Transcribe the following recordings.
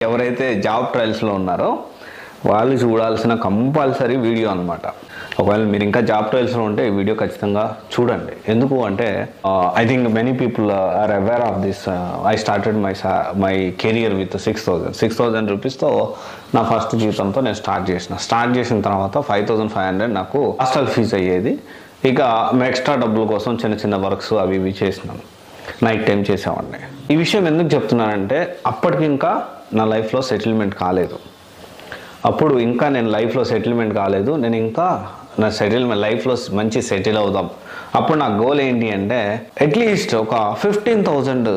ఎవరైతే జాబ్ ట్రయల్స్లో ఉన్నారో వాళ్ళు చూడాల్సిన కంపల్సరీ వీడియో అనమాట. ఒకవేళ మీరు ఇంకా జాబ్ ట్రయల్స్లో ఉంటే ఈ వీడియో ఖచ్చితంగా చూడండి. ఎందుకు అంటే I think many people are aware of this. I started my career with 6,000 రూపీస్తో నా ఫస్ట్ జీతంతో నేను స్టార్ట్ చేసిన తర్వాత 5,500 నాకు హాస్టల్ ఫీజు అయ్యేది. ఇక ఎక్స్ట్రా డబ్బుల కోసం చిన్న చిన్న వర్క్స్ అవి ఇవి చేసినాను, నైట్ టైం చేసేవాడిని. ఈ విషయం ఎందుకు చెప్తున్నానంటే అప్పటికి ఇంకా నా లైఫ్లో సెటిల్మెంట్ కాలేదు. నేను ఇంకా నా లైఫ్లో మంచి సెటిల్ అవుదాం. అప్పుడు నా గోల్ ఏంటి అంటే అట్లీస్ట్ ఒక 15,000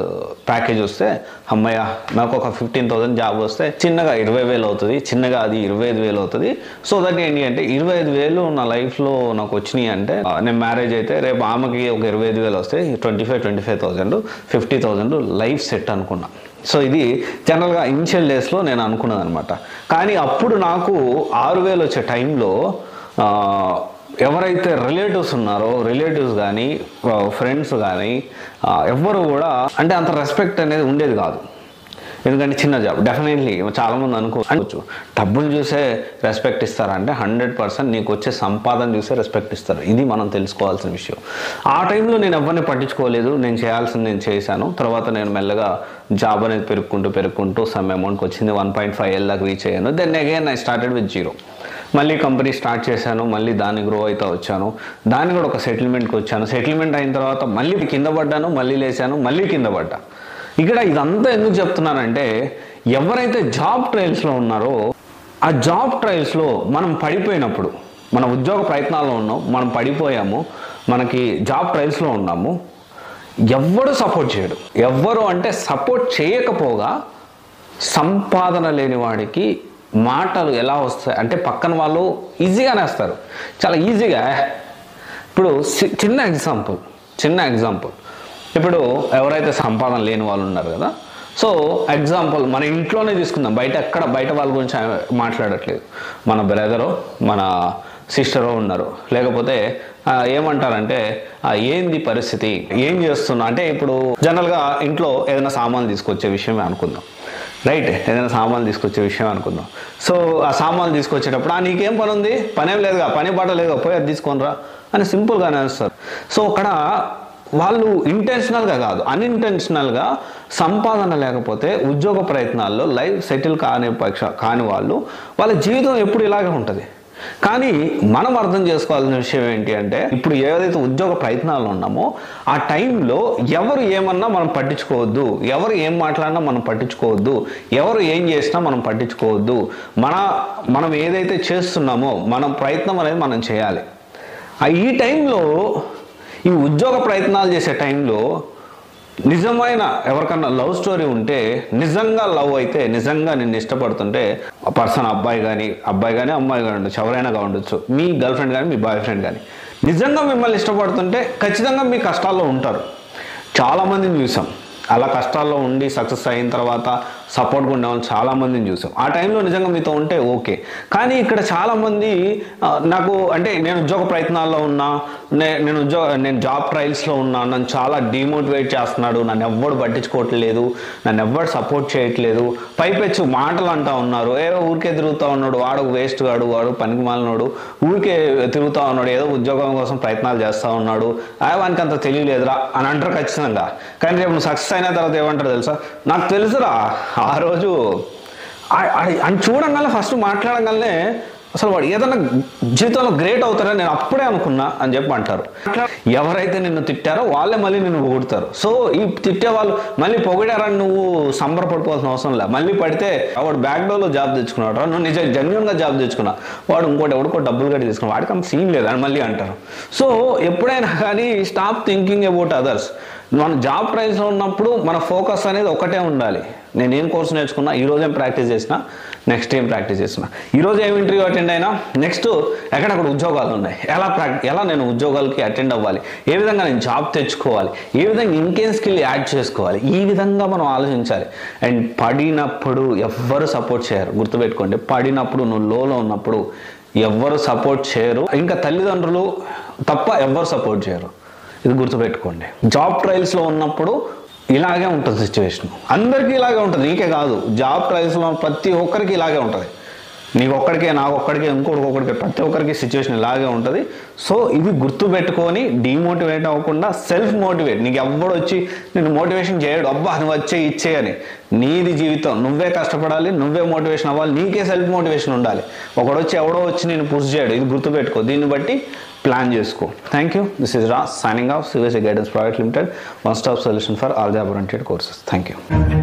ప్యాకేజ్ వస్తే, అమ్మయ్య నాకు ఒక 15,000 జాబ్ వస్తే చిన్నగా 20,000 అవుతుంది, చిన్నగా అది 25,000 అవుతుంది. సో దట్ ఏంటి అంటే 25,000 నా లైఫ్లో నాకు వచ్చినాయి అంటే నేను మ్యారేజ్ అయితే రేపు ఆమెకి ఒక 25,000 వస్తే 25,000 50,000 లైఫ్ సెట్ అనుకున్నా. సో ఇది జనరల్గా ఇనిషియల్ డేస్లో నేను అనుకున్నది అనమాట. కానీ అప్పుడు నాకు 6,000 వచ్చే టైంలో ఎవరైతే రిలేటివ్స్ కానీ ఫ్రెండ్స్ కానీ ఎవ్వరు కూడా అంటే అంత రెస్పెక్ట్ అనేది ఉండేది కాదు. ఎందుకంటే చిన్న జాబ్. డెఫినెట్లీ చాలామంది అనుకోవచ్చు డబ్బులు చూసే రెస్పెక్ట్ ఇస్తారంటే 100% నీకు వచ్చే సంపాదన చూసే రెస్పెక్ట్ ఇస్తారు. ఇది మనం తెలుసుకోవాల్సిన విషయం. ఆ టైంలో నేను ఎవరిని పట్టించుకోలేదు. నేను చేయాల్సింది నేను చేశాను. తర్వాత నేను మెల్లగా జాబ్ అనేది పెరుగుకుంటూ సమ్ అమౌంట్కి వచ్చింది. 1.5 దాకా రీచ్ అయ్యాను. Then again I started with 0. మళ్ళీ కంపెనీ స్టార్ట్ చేశాను, మళ్ళీ దాన్ని గ్రో అవుతూ వచ్చాను. దాన్ని కూడా ఒక సెటిల్మెంట్కి వచ్చాను. సెటిల్మెంట్ అయిన తర్వాత మళ్ళీ కింద పడ్డాను, మళ్ళీ లేచాను, మళ్ళీ కింద పడ్డా. ఇక్కడ ఇదంతా ఎందుకు చెప్తున్నానంటే ఎవరైతే జాబ్ ట్రయల్స్లో ఉన్నారో ఆ జాబ్ ట్రయల్స్లో మనం పడిపోయినప్పుడు, మన ఉద్యోగ ప్రయత్నాల్లో ఉన్నాం, మనం పడిపోయాము, మనకి జాబ్ ట్రయల్స్లో ఉన్నాము, ఎవ్వడు సపోర్ట్ చేయడు. ఎవ్వరు అంటే సపోర్ట్ చేయకపోగా సంపాదన లేని వాడికి మాటలు ఎలా వస్తాయి అంటే పక్కన వాళ్ళు ఈజీగానే వస్తారు, చాలా ఈజీగా. ఇప్పుడు చిన్న ఎగ్జాంపుల్ ఇప్పుడు ఎవరైతే సంపాదన లేని వాళ్ళు ఉన్నారు కదా, సో ఎగ్జాంపుల్ మన ఇంట్లోనే తీసుకుందాం. బయట వాళ్ళ గురించి మాట్లాడట్లేదు. మన బ్రదరో మన సిస్టరో ఉన్నారు, లేకపోతే ఏమంటారంటే ఏంది పరిస్థితి, ఏం చేస్తున్నా అంటే ఇప్పుడు జనరల్గా ఇంట్లో ఏదైనా సామాన్లు తీసుకొచ్చే విషయమే అనుకుందాం, రైట్? ఏదైనా సామాన్లు తీసుకొచ్చే విషయం అనుకుందాం. సో ఆ సామాన్లు తీసుకొచ్చేటప్పుడు నీకేం పని ఉంది, పనేం లేదుగా, పని బాట లేదుగా, పోయి అది తీసుకొనిరా అని సింపుల్గానే వస్తారు. సో అక్కడ వాళ్ళు ఇంటెన్షనల్గా కాదు, అన్ఇంటెన్షనల్గా సంపాదన లేకపోతే ఉద్యోగ ప్రయత్నాల్లో లైఫ్ సెటిల్ కాని వాళ్ళ జీవితం ఎప్పుడు ఇలాగే ఉంటుంది. కానీ మనం అర్థం చేసుకోవాల్సిన విషయం ఏంటి అంటే ఇప్పుడు ఏదైతే ఉద్యోగ ప్రయత్నాల్లో ఉన్నామో ఆ టైంలో ఎవరు ఏమన్నా మనం పట్టించుకోవద్దు, ఎవరు ఏం మాట్లాడినా మనం పట్టించుకోవద్దు, ఎవరు ఏం చేసినా మనం పట్టించుకోవద్దు. మనం ఏదైతే చేస్తున్నామో మనం ప్రయత్నం అనేది మనం చేయాలి. ఈ టైంలో ఈ ఉద్యోగ ప్రయత్నాలు చేసే టైంలో నిజమైన ఎవరికన్నా లవ్ స్టోరీ ఉంటే, నిజంగా లవ్ అయితే, నిజంగా నిన్ను ఇష్టపడుతుంటే ఆ పర్సన్ అబ్బాయి కానీ అమ్మాయి కానీ ఉండొచ్చు, ఎవరైనా ఉండొచ్చు, మీ గర్ల్ ఫ్రెండ్ కానీ మీ బాయ్ ఫ్రెండ్ కానీ నిజంగా మిమ్మల్ని ఇష్టపడుతుంటే ఖచ్చితంగా మీ కష్టాల్లో ఉంటారు. చాలామందిని చూసాం అలా కష్టాల్లో ఉండి సక్సెస్ అయిన తర్వాత సపోర్ట్గా ఉండేవాళ్ళు చాలామందిని చూసాం. ఆ టైంలో నిజంగా మీతో ఉంటే ఓకే. కానీ ఇక్కడ చాలామంది నాకు అంటే నేను ఉద్యోగ ప్రయత్నాల్లో ఉన్నా, నేను జాబ్ ట్రయల్స్లో ఉన్నా, నన్ను చాలా డిమోటివేట్ చేస్తున్నాడు, నన్ను ఎవ్వడు పట్టించుకోవట్లేదు, నన్ను ఎవ్వడు సపోర్ట్ చేయట్లేదు, పైపెచ్చు మాటలు అంటూ ఉన్నారు, ఏదో ఊరికే తిరుగుతూ ఉన్నాడు, వాడు వేస్ట్ గాడు, వాడు పనికి మాలినోడు, ఊరికే తిరుగుతూ ఉన్నాడు, ఏదో ఉద్యోగం కోసం ప్రయత్నాలు చేస్తూ ఉన్నాడు, వానికి అంత తెలియలేదురా అని అంటారు ఖచ్చితంగా. కానీ రేపు సక్సెస్ అయిన తర్వాత ఏమంటారు తెలుసా, నాకు తెలుసురా ఆ రోజు అని చూడంగానే ఫస్ట్ మాట్లాడగానే అసలు వాడు ఏదన్నా జీవితంలో గ్రేట్ అవుతారని నేను అప్పుడే అనుకున్నా అని చెప్పి అంటారు. ఎవరైతే నిన్ను తిట్టారో వాళ్ళే మళ్ళీ నిన్ను పొగుడతారు. సో ఈ తిట్టే వాళ్ళు మళ్ళీ పొగిడారని నువ్వు సంబరపడిపోవాల్సిన అవసరం లేదు. మళ్ళీ పడితే వాడు బ్యాక్డోర్లో జాబ్ తెచ్చుకున్నాడు, నువ్వు జెన్యూన్గా జాబ్ తెచ్చుకున్నా, వాడు ఎవడికో డబ్బులు కట్టి తీసుకున్నావు, వాడికి అంత సీన్ లేదు అని మళ్ళీ అంటారు. సో ఎప్పుడైనా కానీ స్టాప్ థింకింగ్ అబౌట్ అదర్స్. మన జాబ్ ట్రయల్స్లో ఉన్నప్పుడు మన ఫోకస్ అనేది ఒకటే ఉండాలి. నేనేం కోర్సు నేర్చుకున్నా, ఈరోజు ఏం ప్రాక్టీస్ చేసినా, నెక్స్ట్ ఏం ప్రాక్టీస్ చేసినా, ఈరోజు ఏం ఇంటర్వ్యూ అటెండ్ అయినా, నెక్స్ట్ ఎక్కడెక్కడ ఉద్యోగాలు ఉన్నాయి, ఎలా నేను ఉద్యోగాలకి అటెండ్ అవ్వాలి, ఏ విధంగా నేను జాబ్ తెచ్చుకోవాలి, ఏ విధంగా ఇంకేం స్కిల్ యాడ్ చేసుకోవాలి, ఈ విధంగా మనం ఆలోచించాలి. అండ్ పడినప్పుడు ఎవ్వరు సపోర్ట్ చేయరు, గుర్తుపెట్టుకోండి. పడినప్పుడు నువ్వు లోలో ఉన్నప్పుడు ఎవ్వరు సపోర్ట్ చేయరు, ఇంకా తల్లిదండ్రులు తప్ప ఎవ్వరు సపోర్ట్ చేయరు. ఇది గుర్తుపెట్టుకోండి. జాబ్ ట్రయల్స్లో ఉన్నప్పుడు ఇలాగే ఉంటుంది సిచ్యువేషన్. అందరికీ ఇలాగే ఉంటుంది, నీకే కాదు. జాబ్ ట్రయల్స్లో ప్రతి ఒక్కరికి ఇలాగే ఉంటుంది. నీకు ఒక్కడికే, నాకు ఒక్కడికే, ఇంకొకరికి, ప్రతి ఒక్కరికి సిచ్యువేషన్ ఇలాగే ఉంటుంది. సో ఇది గుర్తుపెట్టుకొని డిమోటివేట్ అవ్వకుండా సెల్ఫ్ మోటివేట్. నీకు ఎవడు వచ్చి నేను మోటివేషన్ చేయడు, అబ్బా నువ్వు వచ్చే ఇచ్చే అని. నీది జీవితం, నువ్వే కష్టపడాలి, నువ్వే మోటివేషన్ అవ్వాలి, నీకే సెల్ఫ్ మోటివేషన్ ఉండాలి. ఒకడు వచ్చి ఎవడో వచ్చి నేను పుష్ చేయడు. ఇది గుర్తుపెట్టుకో, దీన్ని బట్టి ప్లాన్ చేసుకో. Thank you. This is Raj signing off CBSE Guidance Private Limited, one stop solution for all job oriented courses. Thank you.